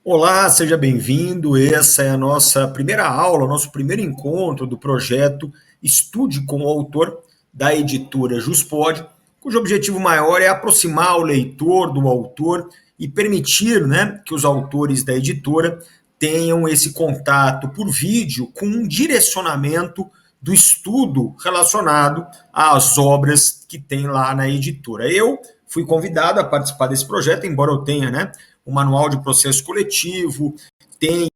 Olá, seja bem-vindo. Essa é a nossa primeira aula, o nosso primeiro encontro do projeto Estude com o Autor, da editora Juspod, cujo objetivo maior é aproximar o leitor do autor e permitir, que os autores da editora tenham esse contato por vídeo com um direcionamento do estudo relacionado às obras que tem lá na editora. Eu fui convidado a participar desse projeto, embora eu tenha, o manual de processo coletivo, tenho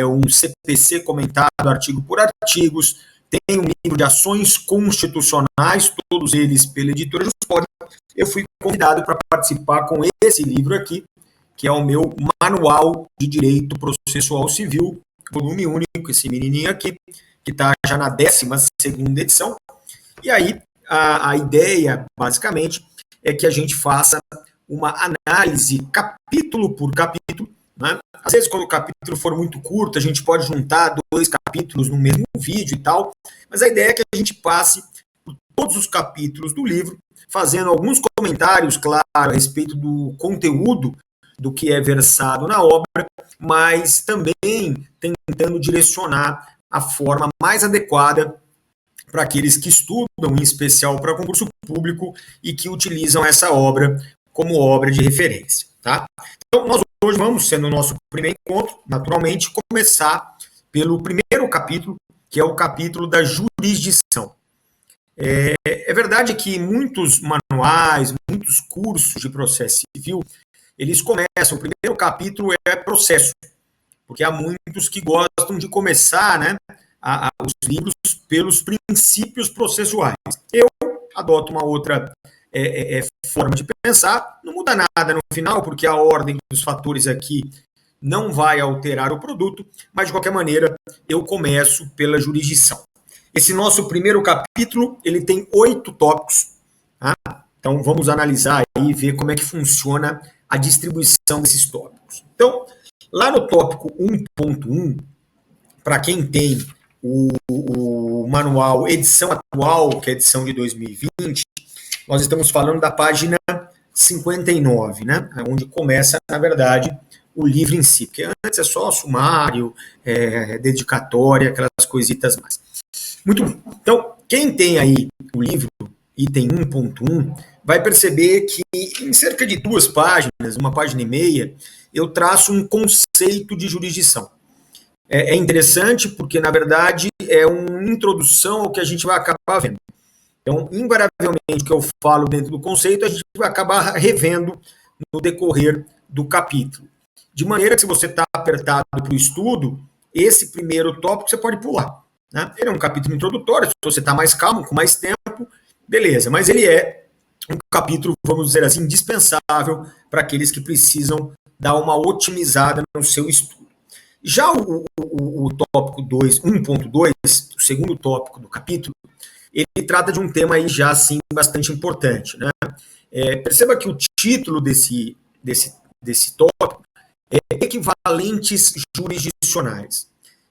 um CPC comentado artigo por artigos, tenho um livro de ações constitucionais, todos eles pela editora Juspod. Eu fui convidado para participar com esse livro aqui, que é o meu Manual de Direito Processual Civil, volume único, esse menininho aqui, que está já na 12ª edição. E aí, a ideia, basicamente, é que a gente faça uma análise capítulo por capítulo, né? Às vezes, quando o capítulo for muito curto, a gente pode juntar 2 capítulos no mesmo vídeo e tal, mas a ideia é que a gente passe por todos os capítulos do livro, fazendo alguns comentários, claro, a respeito do conteúdo do que é versado na obra, mas também tentando direcionar a forma mais adequada para aqueles que estudam, em especial para concurso público, e que utilizam essa obra como obra de referência. Tá? Então, nós hoje vamos, sendo o nosso primeiro encontro, naturalmente, começar pelo primeiro capítulo, que é o capítulo da jurisdição. É verdade que muitos manuais, muitos cursos de processo civil, eles começam, o primeiro capítulo é processo, porque há muitos que gostam de começar, os livros pelos princípios processuais. Eu adoto uma outra forma de pensar, não muda nada no final, porque a ordem dos fatores aqui não vai alterar o produto, mas de qualquer maneira eu começo pela jurisdição. Esse nosso primeiro capítulo, ele tem 8 tópicos, tá? Então vamos analisar aí e ver como é que funciona a distribuição desses tópicos. Então, lá no tópico 1.1, para quem tem o manual edição atual, que é a edição de 2020, nós estamos falando da página 59, onde começa, na verdade, o livro em si, porque antes é só sumário, dedicatória, aquelas coisitas mais. Muito bem. Então, quem tem aí o livro, item 1.1, vai perceber que em cerca de 2 páginas, 1,5 páginas, eu traço um conceito de jurisdição. É interessante porque, na verdade, é uma introdução ao que a gente vai acabar vendo. Então, invariavelmente, o que eu falo dentro do conceito, a gente vai acabar revendo no decorrer do capítulo. De maneira que, se você está apertado para o estudo, esse primeiro tópico você pode pular. Ele é um capítulo introdutório, se você está mais calmo, com mais tempo, beleza. Mas ele é um capítulo, vamos dizer assim, indispensável para aqueles que precisam dar uma otimizada no seu estudo. Já o tópico 1.2, o segundo tópico do capítulo, ele trata de um tema aí já assim bastante importante. Perceba que o título desse tópico é equivalentes jurisdicionais.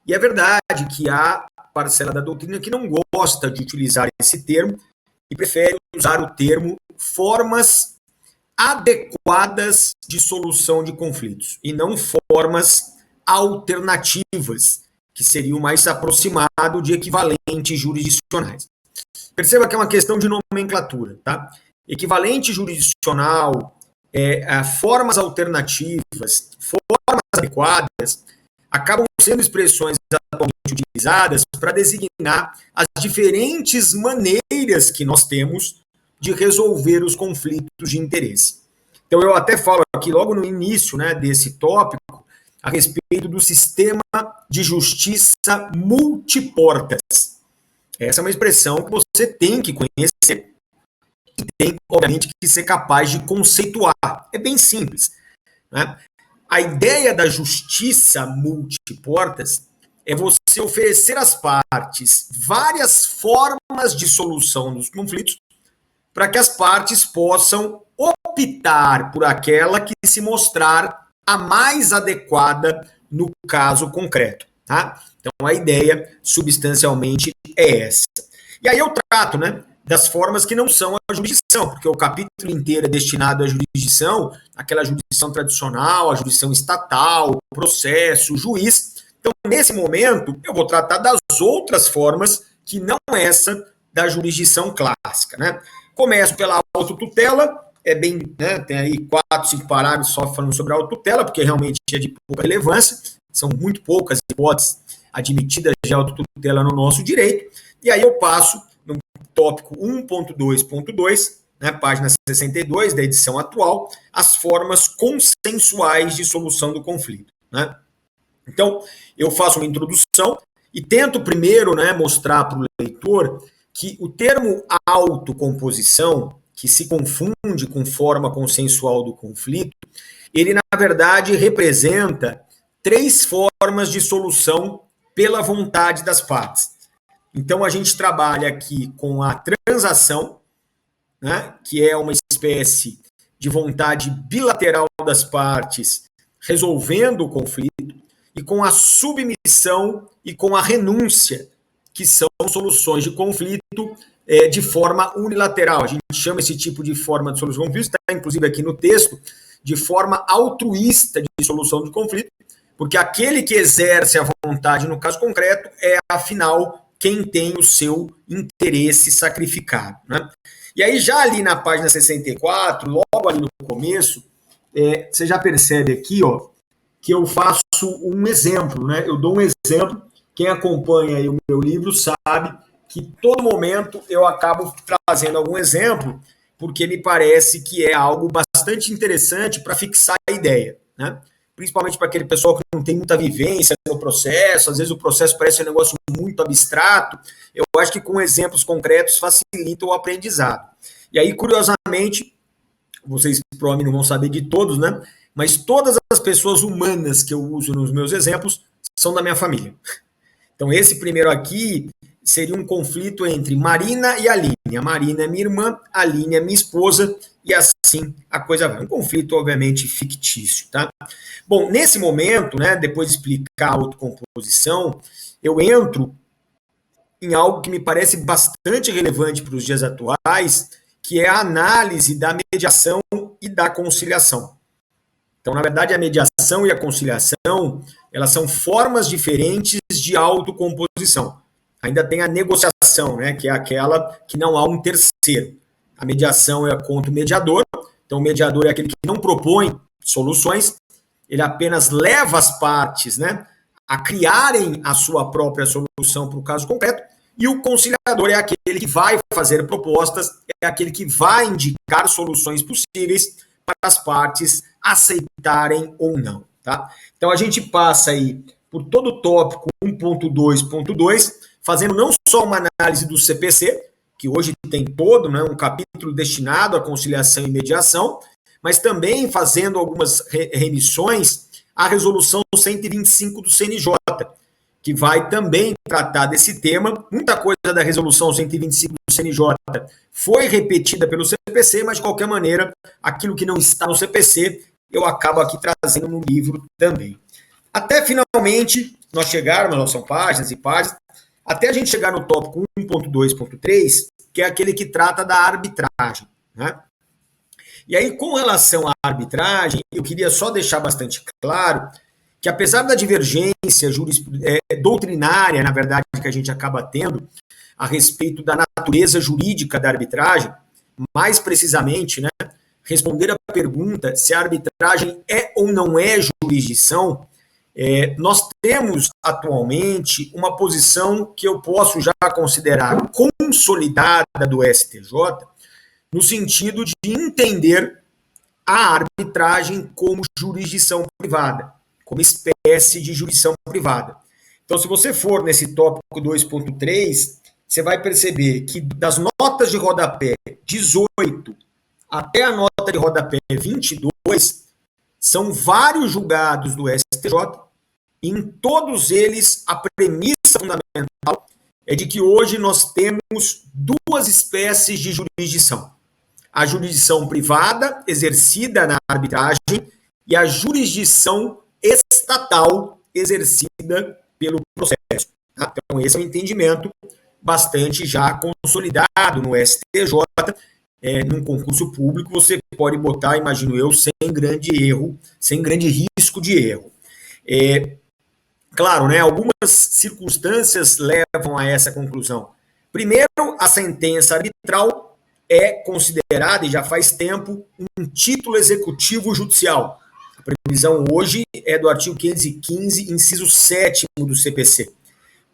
E é verdade que há parcela da doutrina que não gosta de utilizar esse termo e prefere usar o termo formas adequadas de solução de conflitos e não formas alternativas, que seria o mais aproximado de equivalentes jurisdicionais. Perceba que é uma questão de nomenclatura, tá? Equivalente jurisdicional, formas alternativas, formas adequadas, acabam sendo expressões atualmente utilizadas para designar as diferentes maneiras que nós temos de resolver os conflitos de interesse. Então, eu até falo aqui logo no início desse tópico a respeito do sistema de justiça multiportas. Essa é uma expressão que você tem que conhecer e tem, obviamente, que ser capaz de conceituar. É bem simples. A ideia da justiça multiportas é você oferecer às partes várias formas de solução dos conflitos para que as partes possam optar por aquela que se mostrar a mais adequada no caso concreto. Tá? Então, a ideia, substancialmente, é essa. E aí eu trato das formas que não são a jurisdição, porque o capítulo inteiro é destinado à jurisdição, aquela jurisdição tradicional, a jurisdição estatal, processo, juiz. Então, nesse momento, eu vou tratar das outras formas que não essa da jurisdição clássica, né? Começo pela autotutela, tem aí 4, 5 parágrafos só falando sobre a autotutela, porque realmente é de pouca relevância, são muito poucas hipóteses admitidas de autotutela no nosso direito, e aí eu passo no tópico 1.2.2, né, página 62 da edição atual, as formas consensuais de solução do conflito, né? Então, eu faço uma introdução e tento primeiro, né, mostrar para o leitor que o termo autocomposição, que se confunde com forma consensual do conflito, ele, na verdade, representa 3 formas de solução pela vontade das partes. Então, a gente trabalha aqui com a transação, né, que é uma espécie de vontade bilateral das partes resolvendo o conflito, e com a submissão e com a renúncia, que são soluções de conflito de forma unilateral. A gente chama esse tipo de forma de solução de conflito, está inclusive aqui no texto, de forma altruísta de solução de conflito, porque aquele que exerce a vontade no caso concreto é, afinal, quem tem o seu interesse sacrificado, né? E aí, já ali na página 64, logo ali no começo, você já percebe aqui, ó, que eu faço um exemplo, né? Eu dou um exemplo. Quem acompanha aí o meu livro sabe que todo momento eu acabo trazendo algum exemplo, porque me parece que é algo bastante interessante para fixar a ideia, né? Principalmente para aquele pessoal que não tem muita vivência no processo, às vezes o processo parece um negócio muito abstrato. Eu acho que com exemplos concretos facilita o aprendizado. E aí, curiosamente, vocês provavelmente não vão saber de todos, né? Mas todas as pessoas humanas que eu uso nos meus exemplos são da minha família. Então, esse primeiro aqui seria um conflito entre Marina e Aline. A Marina é minha irmã, a Aline é minha esposa, e assim a coisa vai. Um conflito, obviamente, fictício, tá? Bom, nesse momento, né, depois de explicar a autocomposição, eu entro em algo que me parece bastante relevante para os dias atuais, que é a análise da mediação e da conciliação. Então, na verdade, a mediação e a conciliação, elas são formas diferentes de autocomposição. Ainda tem a negociação, né, que é aquela que não há um terceiro. A mediação é contra o mediador. Então, o mediador é aquele que não propõe soluções, ele apenas leva as partes, né, a criarem a sua própria solução para o caso concreto, e o conciliador é aquele que vai fazer propostas, é aquele que vai indicar soluções possíveis para as partes aceitarem ou não, tá? Então a gente passa aí por todo o tópico 1.2.2, fazendo não só uma análise do CPC, que hoje tem todo, né, um capítulo destinado à conciliação e mediação, mas também fazendo algumas remissões à resolução 125 do CNJ, que vai também tratar desse tema. Muita coisa da resolução 125 do CNJ foi repetida pelo CPC, mas de qualquer maneira, aquilo que não está no CPC, eu acabo aqui trazendo no livro também. Até finalmente nós chegarmos, são páginas e páginas, até a gente chegar no tópico 1.2.3, que é aquele que trata da arbitragem, né? E aí, com relação à arbitragem, eu queria só deixar bastante claro que, apesar da divergência doutrinária, na verdade, que a gente acaba tendo a respeito da natureza jurídica da arbitragem, mais precisamente, né, responder a pergunta se a arbitragem é ou não é jurisdição, nós temos atualmente uma posição que eu posso já considerar consolidada do STJ, no sentido de entender a arbitragem como jurisdição privada, como espécie de jurisdição privada. Então, se você for nesse tópico 2.3, você vai perceber que das notas de rodapé 18 até a nota de rodapé 22, são vários julgados do STJ, e em todos eles a premissa fundamental é de que hoje nós temos duas espécies de jurisdição. A jurisdição privada, exercida na arbitragem, e a jurisdição estatal, exercida pelo processo. Então, esse é o entendimento bastante já consolidado no STJ. Num concurso público, você pode botar, imagino eu, sem grande erro, sem grande risco de erro. Claro, né, algumas circunstâncias levam a essa conclusão. Primeiro, a sentença arbitral é considerada, e já faz tempo, um título executivo judicial. A previsão hoje é do artigo 515, inciso 7º do CPC.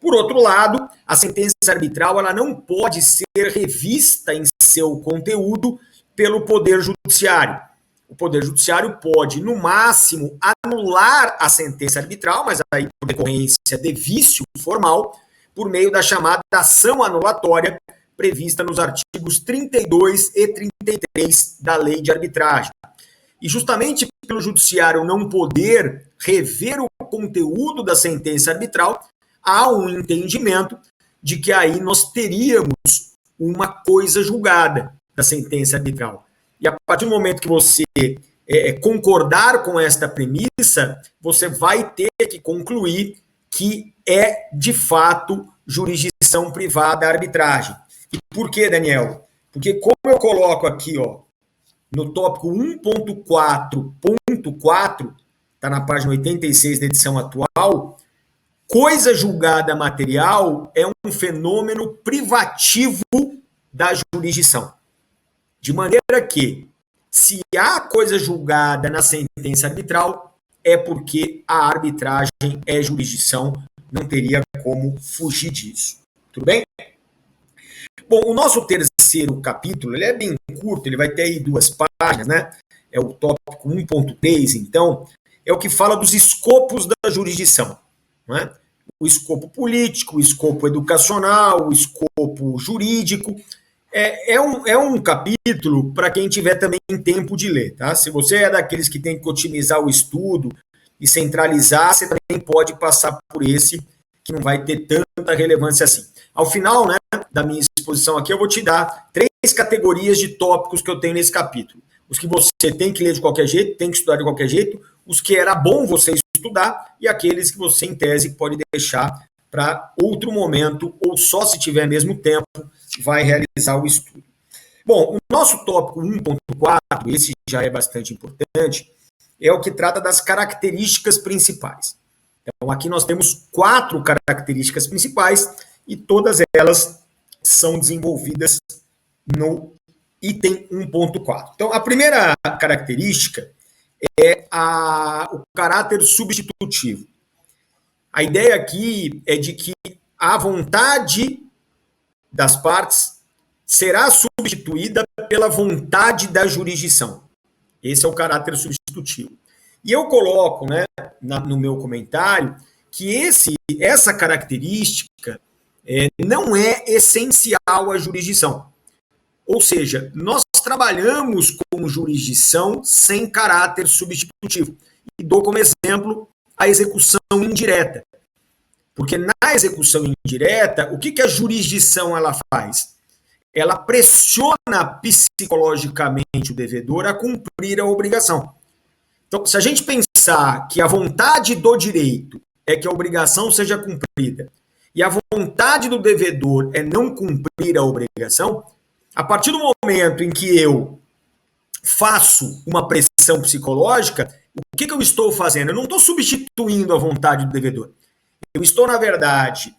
Por outro lado, a sentença arbitral ela não pode ser revista em seu conteúdo pelo Poder Judiciário. O Poder Judiciário pode, no máximo, anular a sentença arbitral, mas aí por decorrência de vício formal, por meio da chamada ação anulatória, prevista nos artigos 32 e 33 da Lei de Arbitragem. E justamente pelo Judiciário não poder rever o conteúdo da sentença arbitral, há um entendimento de que aí nós teríamos uma coisa julgada da sentença arbitral. E a partir do momento que você concordar com esta premissa, você vai ter que concluir que é, de fato, jurisdição privada a arbitragem. E por que, Daniel? Porque como eu coloco aqui, no tópico 1.4.4, está na página 86 da edição atual, coisa julgada material é um fenômeno privativo da jurisdição. De maneira que, se há coisa julgada na sentença arbitral, é porque a arbitragem é jurisdição, não teria como fugir disso. Tudo bem? Bom, o nosso terceiro capítulo, ele é bem curto, ele vai ter aí 2 páginas, né? É o tópico 1.3, então, é o que fala dos escopos da jurisdição, né? O escopo político, o escopo educacional, o escopo jurídico. É um capítulo para quem tiver também tempo de ler, tá? Se você é daqueles que tem que otimizar o estudo e centralizar, você também pode passar por esse, que não vai ter tanta relevância assim. Ao final, né, da minha exposição aqui, eu vou te dar 3 categorias de tópicos que eu tenho nesse capítulo. Os que você tem que ler de qualquer jeito, tem que estudar de qualquer jeito, os que era bom você estudar e aqueles que você, em tese, pode deixar para outro momento, ou só se tiver mesmo tempo, vai realizar o estudo. Bom, o nosso tópico 1.4, esse já é bastante importante, é o que trata das características principais. Então, aqui nós temos 4 características principais e todas elas são desenvolvidas no item 1.4. Então, a primeira característica é o caráter substitutivo. A ideia aqui é de que a vontade das partes será substituída pela vontade da jurisdição. Esse é o caráter substitutivo. E eu coloco, né, no meu comentário que essa característica não é essencial à jurisdição. Ou seja, nós trabalhamos com jurisdição sem caráter substitutivo. E dou como exemplo a execução indireta. Porque na execução indireta, o que a jurisdição ela faz? Ela pressiona psicologicamente o devedor a cumprir a obrigação. Então, se a gente pensar que a vontade do direito é que a obrigação seja cumprida e a vontade do devedor é não cumprir a obrigação, a partir do momento em que eu faço uma pressão psicológica, o que eu estou fazendo? Eu não estou substituindo a vontade do devedor. Eu estou, na verdade,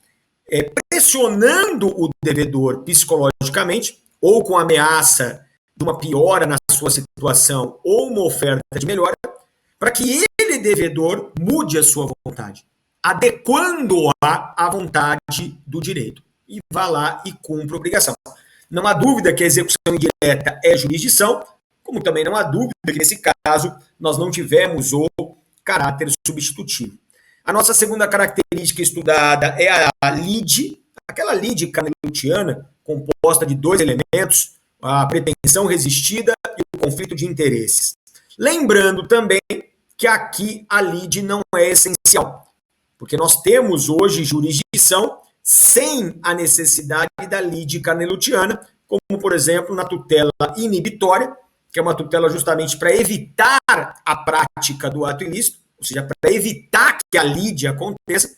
pressionando o devedor psicologicamente, ou com ameaça de uma piora na sua situação, ou uma oferta de melhora, para que ele, devedor, mude a sua vontade, adequando-a à vontade do direito. E vá lá e cumpra a obrigação. Não há dúvida que a execução indireta é jurisdição, como também não há dúvida que, nesse caso, nós não tivemos o caráter substitutivo. A nossa segunda característica estudada é a lide, aquela lide canelutiana, composta de 2 elementos, a pretensão resistida e o conflito de interesses. Lembrando também que aqui a lide não é essencial, porque nós temos hoje jurisdição sem a necessidade da lide canelutiana, como, por exemplo, na tutela inibitória, que é uma tutela justamente para evitar a prática do ato ilícito, ou seja, para evitar que a lide aconteça,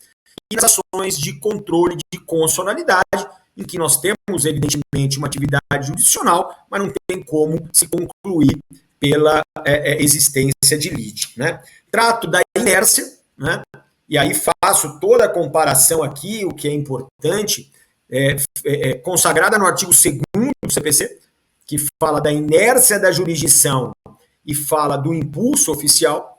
e nas ações de controle de constitucionalidade, em que nós temos, evidentemente, uma atividade jurisdicional, mas não tem como se concluir pela existência de litígio, né? Trato da inércia, né? E aí faço toda a comparação aqui, o que é importante, consagrada no artigo 2º do CPC, que fala da inércia da jurisdição e fala do impulso oficial,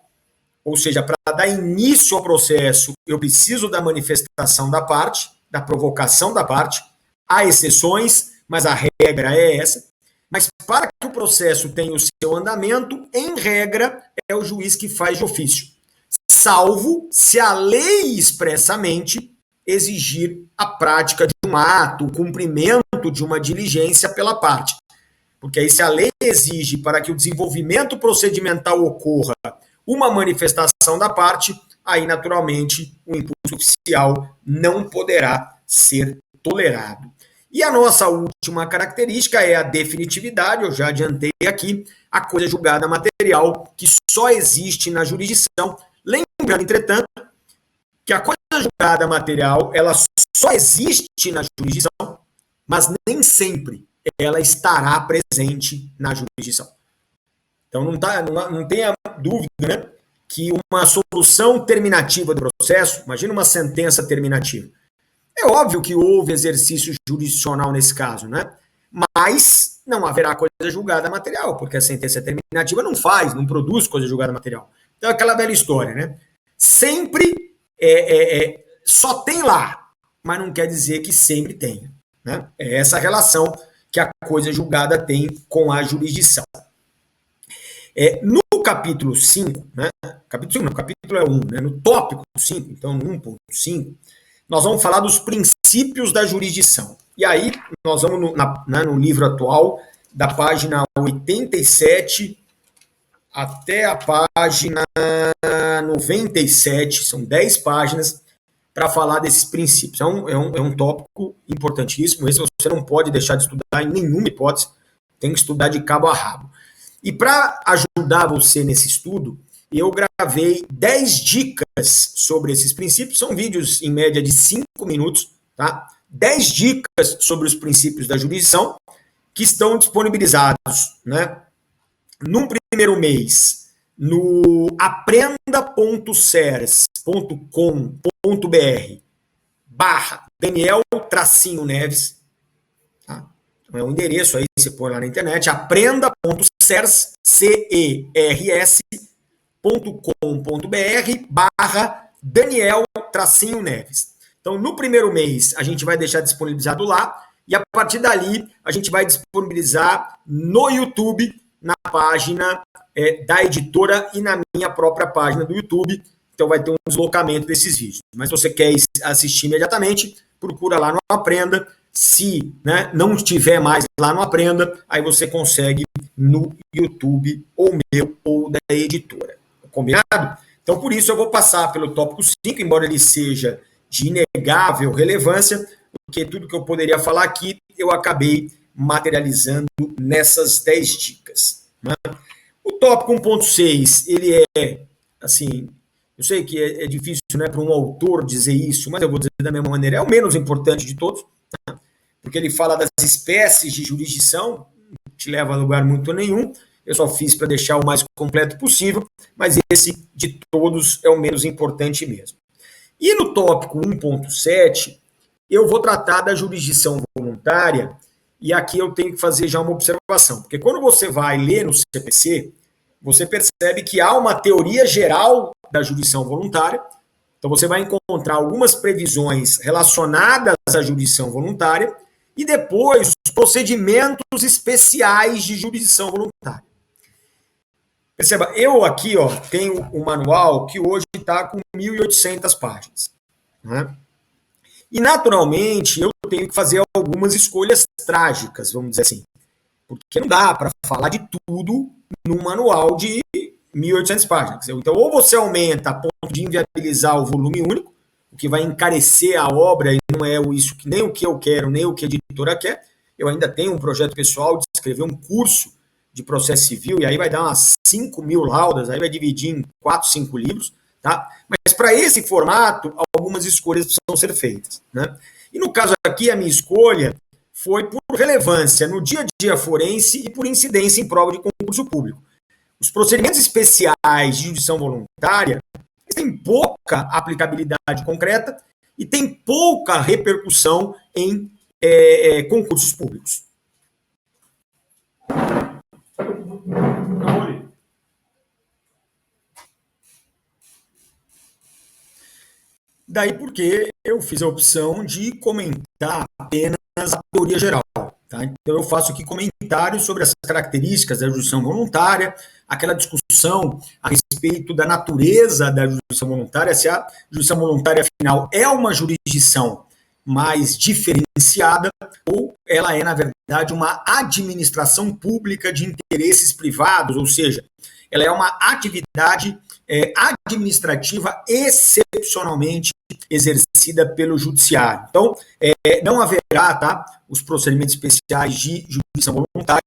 ou seja, para dar início ao processo, eu preciso da manifestação da parte, da provocação da parte. Há exceções, mas a regra é essa. Mas para que o processo tenha o seu andamento, em regra, é o juiz que faz de ofício, salvo se a lei expressamente exigir a prática de um ato, o cumprimento de uma diligência pela parte. Porque aí, se a lei exige para que o desenvolvimento procedimental ocorra uma manifestação da parte, aí, naturalmente, o impulso oficial não poderá ser tolerado. E a nossa última característica é a definitividade, eu já adiantei aqui, a coisa julgada material, que só existe na jurisdição. Lembrando, entretanto, que a coisa julgada material, ela só existe na jurisdição, mas nem sempre ela estará presente na jurisdição. Então, não tenha dúvida, né, que uma solução terminativa do processo, imagina uma sentença terminativa, é óbvio que houve exercício jurisdicional nesse caso, né? Mas não haverá coisa julgada material, porque a sentença terminativa não produz coisa julgada material. Então é aquela velha história, né? Sempre só tem lá, mas não quer dizer que sempre tenha, né? É essa relação que a coisa julgada tem com a jurisdição. No capítulo 5, né? Capítulo 1, né? No tópico 5, então no 1.5, nós vamos falar dos princípios da jurisdição. E aí, nós vamos no livro atual, da página 87 até a página 97, são 10 páginas, para falar desses princípios. É um tópico importantíssimo, esse você não pode deixar de estudar em nenhuma hipótese, tem que estudar de cabo a rabo. E para ajudar você nesse estudo, eu gravei 10 dicas sobre esses princípios, são vídeos em média de 5 minutos, tá? 10 dicas sobre os princípios da jurisdição que estão disponibilizados, né? Num primeiro mês, no aprenda.cers.com.br/Daniel-Neves, tá? É um endereço aí, você põe lá na internet, aprenda.cers.com.br/Daniel-Neves. Então, no primeiro mês, a gente vai deixar disponibilizado lá, e a partir dali, a gente vai disponibilizar no YouTube, na página da editora e na minha própria página do YouTube. Então, vai ter um deslocamento desses vídeos. Mas se você quer assistir imediatamente, procura lá no Aprenda. Se, né, não estiver mais lá no Aprenda, aí você consegue no YouTube, ou meu, ou da editora. Combinado? Então, por isso, eu vou passar pelo tópico 5, embora ele seja de inegável relevância, porque tudo que eu poderia falar aqui, eu acabei materializando nessas 10 dicas. Né? O tópico 1.6, ele assim, eu sei que é difícil, né, para um autor dizer isso, mas eu vou dizer da mesma maneira, é o menos importante de todos, tá? Porque ele fala das espécies de jurisdição, não te leva a lugar muito nenhum, eu só fiz para deixar o mais completo possível, mas esse de todos é o menos importante mesmo. E no tópico 1.7, eu vou tratar da jurisdição voluntária, e aqui eu tenho que fazer já uma observação, porque quando você vai ler no CPC, você percebe que há uma teoria geral da jurisdição voluntária, então você vai encontrar algumas previsões relacionadas à jurisdição voluntária, e depois os procedimentos especiais de jurisdição voluntária. Perceba, eu aqui tenho um manual que hoje está com 1.800 páginas. Né? E, naturalmente, eu tenho que fazer algumas escolhas trágicas, vamos dizer assim. Porque não dá para falar de tudo num manual de 1.800 páginas. Então, ou você aumenta a ponto de inviabilizar o volume único, o que vai encarecer a obra, e não é isso que nem o que eu quero, nem o que a editora quer. Eu ainda tenho um projeto pessoal de escrever um curso de processo civil, e aí vai dar umas 5.000 laudas, aí vai dividir em 4, 5 livros, tá? Mas para esse formato, algumas escolhas precisam ser feitas, né? E no caso aqui a minha escolha foi por relevância no dia a dia forense e por incidência em prova de concurso público. Os procedimentos especiais de jurisdição voluntária têm pouca aplicabilidade concreta e têm pouca repercussão em concursos públicos. Daí porque eu fiz a opção de comentar apenas a teoria geral. Tá? Então eu faço aqui comentários sobre as características da jurisdição voluntária, aquela discussão a respeito da natureza da jurisdição voluntária, se a jurisdição voluntária, afinal, é uma jurisdição mais diferenciada ou ela é, na verdade, uma administração pública de interesses privados, ou seja, ela é uma atividade administrativa excepcionalmente exercida pelo judiciário. Então, não haverá, tá, os procedimentos especiais de jurisdição voluntária.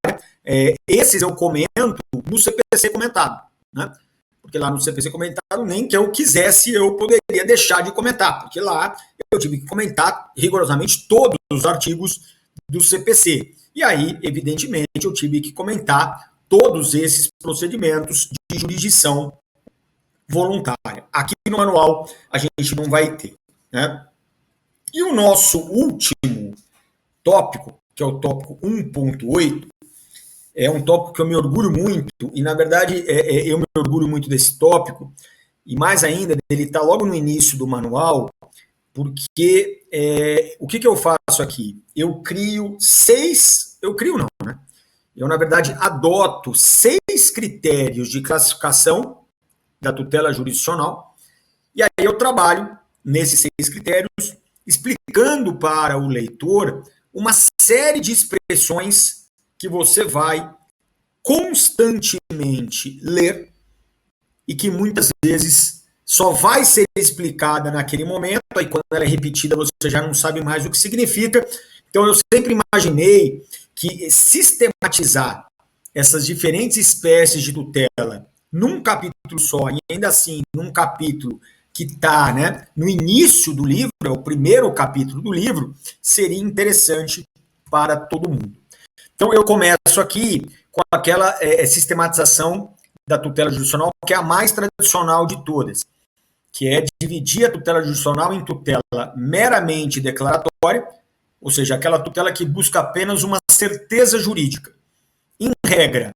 Esses eu comento no CPC comentado, né? Porque lá no CPC comentado, nem que eu quisesse, eu poderia deixar de comentar, porque lá eu tive que comentar rigorosamente todos os artigos do CPC. E aí, evidentemente, eu tive que comentar todos esses procedimentos de jurisdição voluntária. Aqui no manual a gente não vai ter, né? E o nosso último tópico, que é o tópico 1.8, é um tópico que eu me orgulho muito, e na verdade eu me orgulho muito desse tópico, e mais ainda, ele está logo no início do manual, porque o que eu faço aqui? Eu na verdade adoto 6 critérios de classificação da tutela jurisdicional, e aí eu trabalho nesses 6 critérios, explicando para o leitor uma série de expressões que você vai constantemente ler e que muitas vezes só vai ser explicada naquele momento, e quando ela é repetida você já não sabe mais o que significa. Então eu sempre imaginei que sistematizar essas diferentes espécies de tutela num capítulo só, e ainda assim num capítulo que está, né, no início do livro, é o primeiro capítulo do livro, seria interessante para todo mundo. Então eu começo aqui com aquela sistematização da tutela jurisdicional, que é a mais tradicional de todas, que é dividir a tutela jurisdicional em tutela meramente declaratória, ou seja, aquela tutela que busca apenas uma certeza jurídica. Em regra,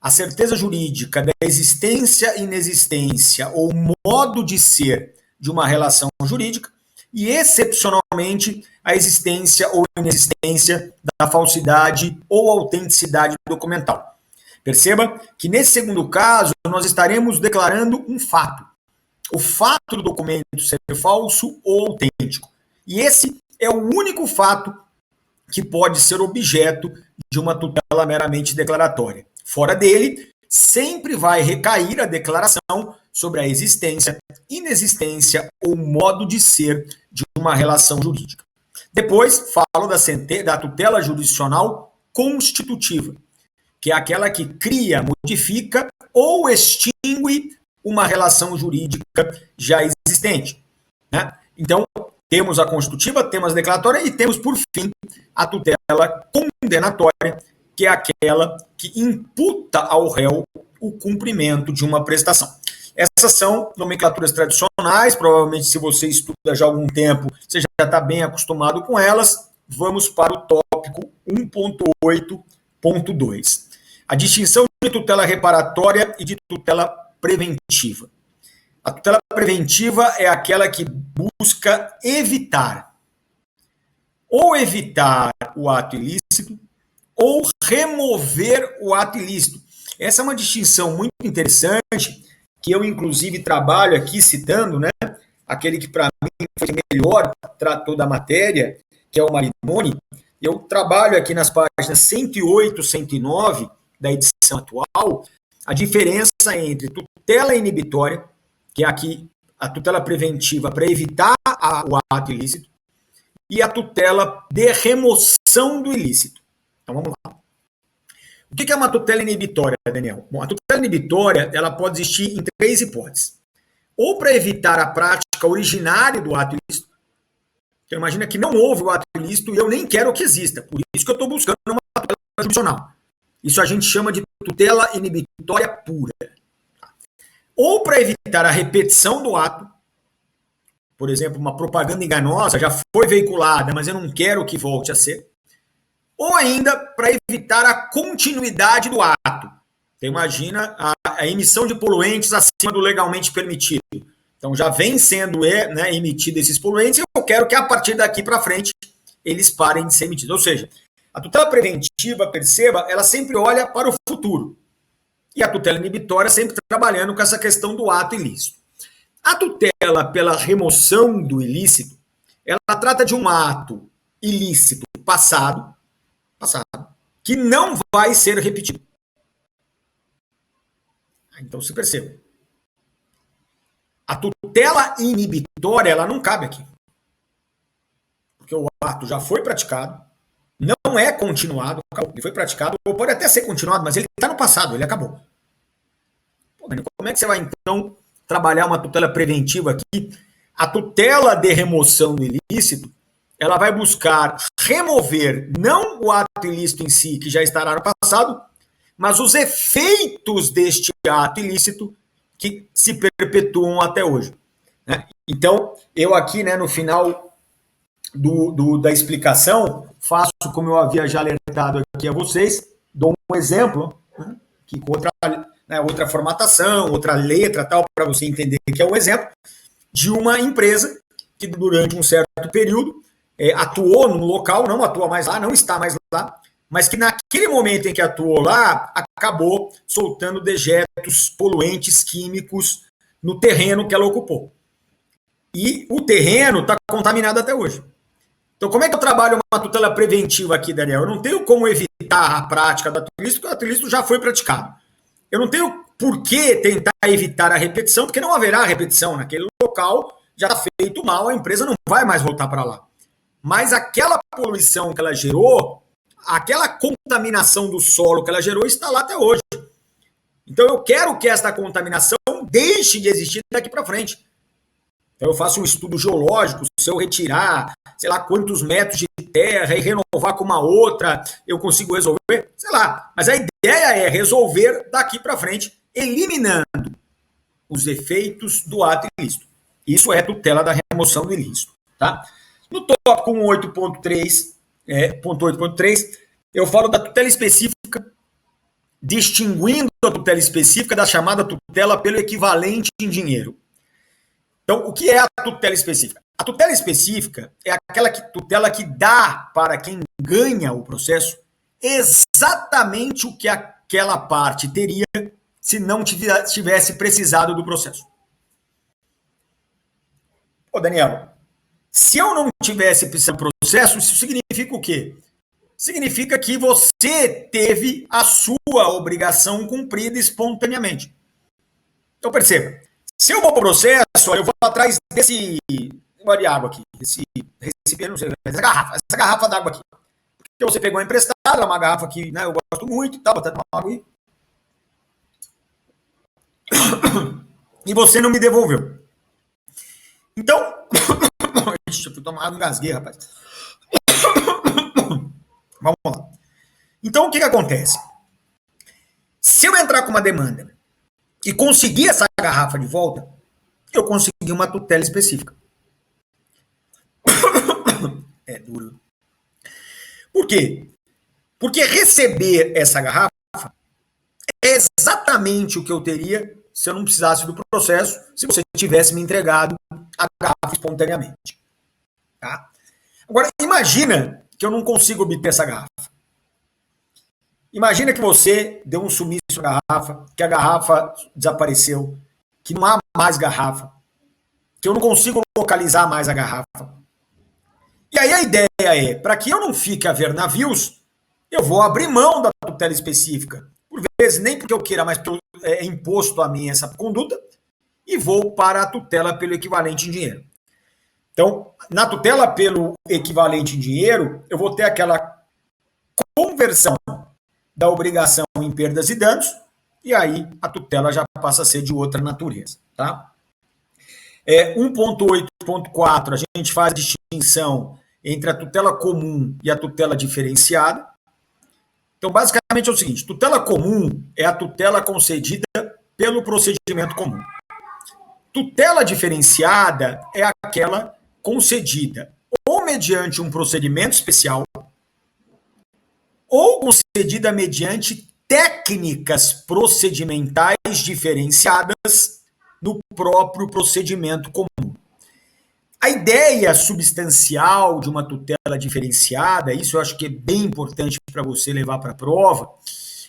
a certeza jurídica da existência, inexistência ou modo de ser de uma relação jurídica e, excepcionalmente, a existência ou inexistência da falsidade ou autenticidade documental. Perceba que, nesse segundo caso, nós estaremos declarando um fato. O fato do documento ser falso ou autêntico. E esse é o único fato que pode ser objeto de uma tutela meramente declaratória. Fora dele, sempre vai recair a declaração sobre a existência, inexistência ou modo de ser de uma relação jurídica. Depois, falo da tutela jurisdicional constitutiva, que é aquela que cria, modifica ou extingue uma relação jurídica já existente, né? Então, temos a constitutiva, temos a declaratória e temos, por fim, a tutela condenatória, que é aquela que imputa ao réu o cumprimento de uma prestação. Essas são nomenclaturas tradicionais, provavelmente se você estuda já há algum tempo, você já está bem acostumado com elas. Vamos para o tópico 1.8.2. A distinção de tutela reparatória e de tutela preventiva. A tutela preventiva é aquela que busca evitar o ato ilícito ou remover o ato ilícito. Essa é uma distinção muito interessante, que eu, inclusive, trabalho aqui citando, né, aquele que, para mim, foi melhor tratou da matéria, que é o Marinoni. Eu trabalho aqui nas páginas 108 e 109 da edição atual, a diferença entre tutela inibitória, que é aqui a tutela preventiva para evitar o ato ilícito, e a tutela de remoção do ilícito. Então vamos lá. O que é uma tutela inibitória, Daniel? Bom, a tutela inibitória ela pode existir em 3 hipóteses. Ou para evitar a prática originária do ato ilícito, Então imagina que não houve o ato ilícito e eu nem quero que exista. Por isso que eu estou buscando uma tutela jurisdicional. Isso a gente chama de tutela inibitória pura. Ou para evitar a repetição do ato, por exemplo, uma propaganda enganosa já foi veiculada, mas eu não quero que volte a ser. Ou ainda para evitar a continuidade do ato. Então, imagina a emissão de poluentes acima do legalmente permitido. Então já vem sendo emitido esses poluentes e eu quero que a partir daqui para frente eles parem de ser emitidos. Ou seja, a tutela preventiva, perceba, ela sempre olha para o futuro. E a tutela inibitória sempre trabalhando com essa questão do ato ilícito. A tutela pela remoção do ilícito, ela trata de um ato ilícito passado, que não vai ser repetido. Então se perceba. A tutela inibitória, ela não cabe aqui. Porque o ato já foi praticado, não é continuado, ele foi praticado, ou pode até ser continuado, mas ele está no passado, ele acabou. Pô, Dani, como é que você vai, então, trabalhar uma tutela preventiva aqui? A tutela de remoção do ilícito, ela vai buscar remover não o ato ilícito em si, que já estará no passado, mas os efeitos deste ato ilícito que se perpetuam até hoje. Então, eu aqui, no final da explicação, faço como eu havia já alertado aqui a vocês, dou um exemplo, que com outra formatação, outra letra, tal, para você entender que é um exemplo, de uma empresa que durante um certo período atuou num local, não atua mais lá, não está mais lá, mas que naquele momento em que atuou lá, acabou soltando dejetos poluentes químicos no terreno que ela ocupou. E o terreno está contaminado até hoje. Então, como é que eu trabalho uma tutela preventiva aqui, Daniel? Eu não tenho como evitar a prática do ato ilícito, porque o ato ilícito já foi praticado. Eu não tenho por que tentar evitar a repetição, porque não haverá repetição. Naquele local já está feito mal, a empresa não vai mais voltar para lá. Mas aquela poluição que ela gerou, aquela contaminação do solo que ela gerou está lá até hoje. Então eu quero que esta contaminação deixe de existir daqui para frente. Então eu faço um estudo geológico, se eu retirar, sei lá, quantos metros de terra e renovar com uma outra, eu consigo resolver, sei lá. Mas a ideia é resolver daqui para frente, eliminando os efeitos do ato ilícito. Isso é tutela da remoção do ilícito, tá? No tópico 8.3, eu falo da tutela específica, distinguindo a tutela específica da chamada tutela pelo equivalente em dinheiro. Então, o que é a tutela específica? A tutela específica é aquela tutela que dá para quem ganha o processo exatamente o que aquela parte teria se não tivesse precisado do processo. Ô, Daniel, se eu não tivesse precisado do processo, isso significa o quê? Significa que você teve a sua obrigação cumprida espontaneamente. Então, perceba, se eu vou para o processo, eu vou atrás desse negócio de água aqui, desse recipiente, não sei, essa garrafa d'água aqui. Porque você pegou emprestada, uma garrafa que eu gosto muito, tá botando uma água aí. E você não me devolveu. Então, deixa eu tomar água, engasguei, rapaz. Vamos lá. Então, o que acontece? Se eu entrar com uma demanda e conseguir essa garrafa de volta, eu consegui uma tutela específica. É duro. Por quê? Porque receber essa garrafa é exatamente o que eu teria se eu não precisasse do processo, se você tivesse me entregado a garrafa espontaneamente. Tá? Agora, imagina que eu não consigo obter essa garrafa. Imagina que você deu um sumiço na garrafa, que a garrafa desapareceu, que não há mais garrafa, que eu não consigo localizar mais a garrafa. E aí a ideia é, para que eu não fique a ver navios, eu vou abrir mão da tutela específica. Por vezes, nem porque eu queira, mas é imposto a mim essa conduta, e vou para a tutela pelo equivalente em dinheiro. Então, na tutela pelo equivalente em dinheiro, eu vou ter aquela conversão da obrigação em perdas e danos, e aí a tutela já passa a ser de outra natureza. Tá? 1.8.4, a gente faz a distinção entre a tutela comum e a tutela diferenciada. Então, basicamente é o seguinte: tutela comum é a tutela concedida pelo procedimento comum. Tutela diferenciada é aquela concedida ou mediante um procedimento especial ou concedida mediante técnicas procedimentais diferenciadas no próprio procedimento comum. A ideia substancial de uma tutela diferenciada, isso eu acho que é bem importante para você levar para a prova,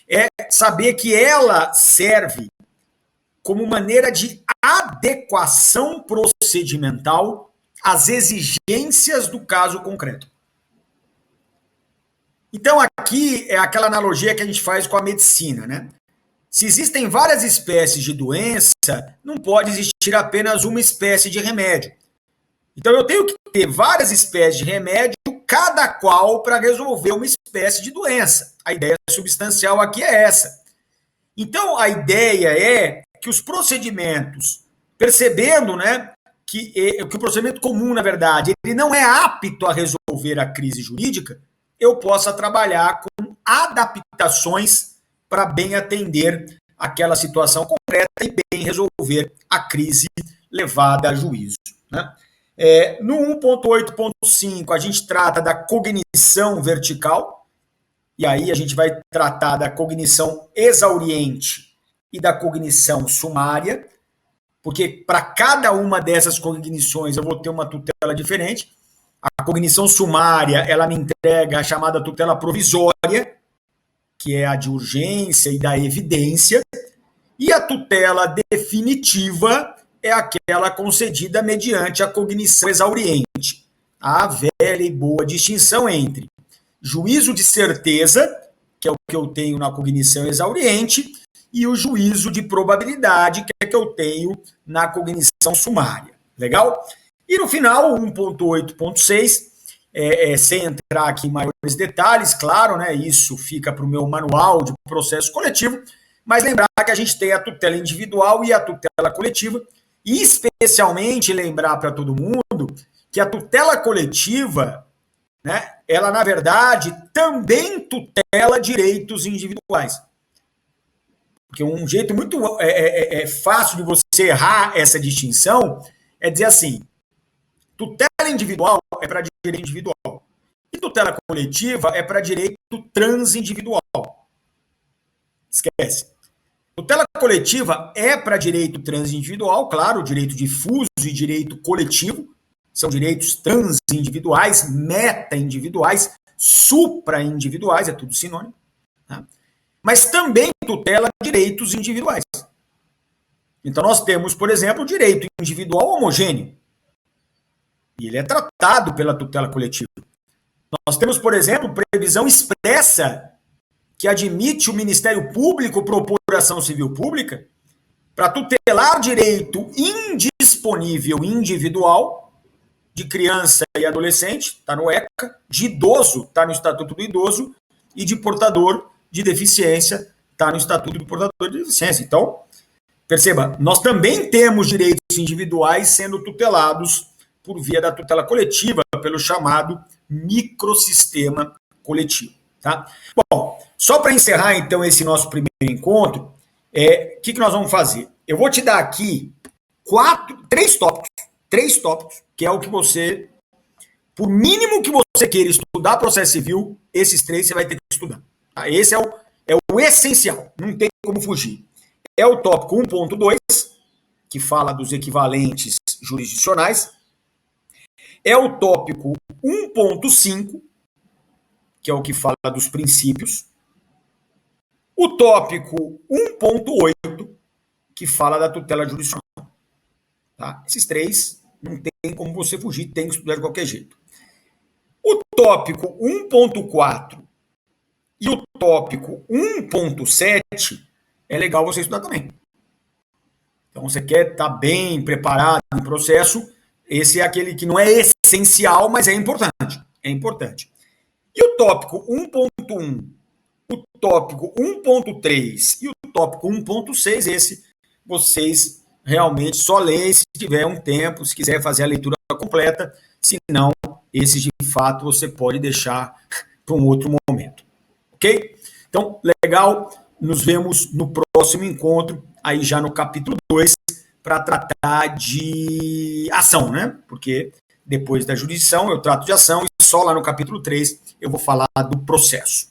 é saber que ela serve como maneira de adequação procedimental às exigências do caso concreto. Então, aqui é aquela analogia que a gente faz com a medicina, né? Se existem várias espécies de doença, não pode existir apenas uma espécie de remédio. Então, eu tenho que ter várias espécies de remédio, cada qual para resolver uma espécie de doença. A ideia substancial aqui é essa. Então, a ideia é que os procedimentos, percebendo, né, que o procedimento comum, na verdade, ele não é apto a resolver a crise jurídica, eu possa trabalhar com adaptações para bem atender aquela situação concreta e bem resolver a crise levada a juízo, né? No 1.8.5, a gente trata da cognição vertical, e aí a gente vai tratar da cognição exauriente e da cognição sumária, porque para cada uma dessas cognições eu vou ter uma tutela diferente. A cognição sumária, ela me entrega a chamada tutela provisória, que é a de urgência e da evidência, e a tutela definitiva é aquela concedida mediante a cognição exauriente. A velha e boa distinção entre juízo de certeza, que é o que eu tenho na cognição exauriente, e o juízo de probabilidade, que é o que eu tenho na cognição sumária. Legal? E no final, 1.8.6, sem entrar aqui em maiores detalhes, claro, né, isso fica para o meu manual de processo coletivo, mas lembrar que a gente tem a tutela individual e a tutela coletiva, e especialmente lembrar para todo mundo que a tutela coletiva, né, ela, na verdade, também tutela direitos individuais. Porque um jeito muito fácil de você errar essa distinção é dizer assim: tutela individual é para direito individual e tutela coletiva é para direito transindividual. Esquece. Tutela coletiva é para direito transindividual, claro, direito difuso e direito coletivo, são direitos transindividuais, meta-individuais, supra-individuais, é tudo sinônimo, tá? Mas também tutela direitos individuais. Então nós temos, por exemplo, o direito individual homogêneo, e ele é tratado pela tutela coletiva. Nós temos, por exemplo, previsão expressa que admite o Ministério Público propor ação civil pública para tutelar direito indisponível individual de criança e adolescente, está no ECA, de idoso, está no Estatuto do Idoso, e de portador de deficiência, está no Estatuto do Portador de Deficiência. Então, perceba, nós também temos direitos individuais sendo tutelados por via da tutela coletiva, pelo chamado microsistema coletivo. Tá? Bom, só para encerrar então esse nosso primeiro encontro, o que nós vamos fazer? Eu vou te dar aqui três tópicos, que é o que você, por mínimo que você queira estudar processo civil, esses três você vai ter que estudar. Tá? Esse é o essencial, não tem como fugir. É o tópico 1.2, que fala dos equivalentes jurisdicionais. É o tópico 1.5, que é o que fala dos princípios. O tópico 1.8, que fala da tutela jurisdicional. Tá? Esses três não tem como você fugir, tem que estudar de qualquer jeito. O tópico 1.4 e o tópico 1.7 é legal você estudar também. Então, você quer estar bem preparado no processo, esse é aquele que não é essencial, mas é importante. É importante. E o tópico 1.1, o tópico 1.3 e o tópico 1.6, esse vocês realmente só leia se tiver um tempo, se quiser fazer a leitura completa, se não, esses de fato você pode deixar para um outro momento, ok? Então, legal, nos vemos no próximo encontro, aí já no capítulo 2, para tratar de ação, né? Porque depois da jurisdição eu trato de ação e só lá no capítulo 3 eu vou falar do processo.